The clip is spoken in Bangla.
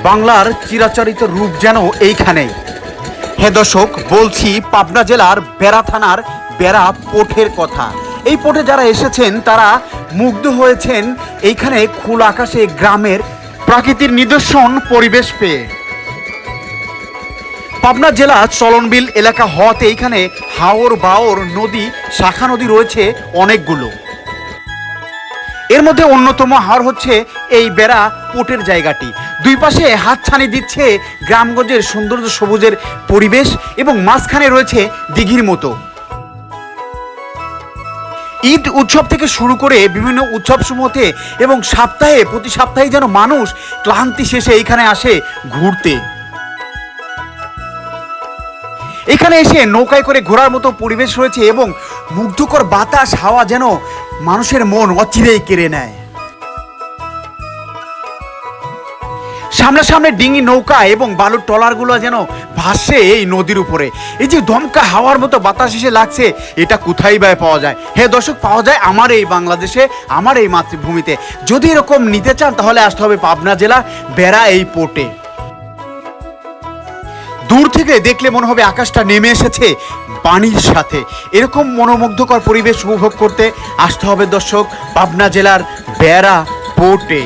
বাংলার চিরাচরিত রূপ যেন এইখানেই। হে দর্শক, বলছি পাবনা জেলার বেড়া থানার বেড়া পোর্টের কথা। এই পোর্টে যারা এসেছেন তারা মুগ্ধ হয়েছেন এইখানে খোলা আকাশে গ্রামের প্রাকৃতিক নিদর্শন পরিবেশ পেয়ে। পাবনা জেলা চলনবিল এলাকা হওয়াতে এইখানে হাওর বাওর নদী, শাখা নদী রয়েছে অনেকগুলো। এর মধ্যে অন্যতম হাওর হচ্ছে এই বেড়া পোর্টের জায়গাটি। দুই পাশে হাতছানি দিচ্ছে গ্রামগঞ্জের সৌন্দর্য সবুজের পরিবেশ এবং মাঝখানে রয়েছে দিঘির মতো। ঈদ উৎসব থেকে শুরু করে বিভিন্ন উৎসব সমূহতে এবং প্রতি সপ্তাহে যেন মানুষ ক্লান্তি শেষে এইখানে আসে ঘুরতে। এখানে এসে নৌকায় করে ঘোরার মতো পরিবেশ রয়েছে এবং মুগ্ধকর বাতাস হাওয়া যেন মানুষের মন অচিরেই কেড়ে নেয়। সামনে ডিঙি নৌকা এবং বালুর ট্রলারগুলো যেন ভাসছে এই নদীর উপরে। এই যে দমকা হাওয়ার মতো বাতাস এসে লাগছে, এটা কোথায় বা পাওয়া যায়? হে দর্শক, পাওয়া যায় আমার এই বাংলাদেশে, আমার এই মাতৃভূমিতে। যদি এরকম নিতে চান তাহলে আসতে হবে পাবনা জেলা বেড়া এই পোর্টে। দূর থেকে দেখলে মনে হবে আকাশটা নেমে এসেছে পানির সাথে। এরকম মনোমুগ্ধকর পরিবেশ উপভোগ করতে আসতে হবে দর্শক পাবনা জেলার বেড়া পোর্টে।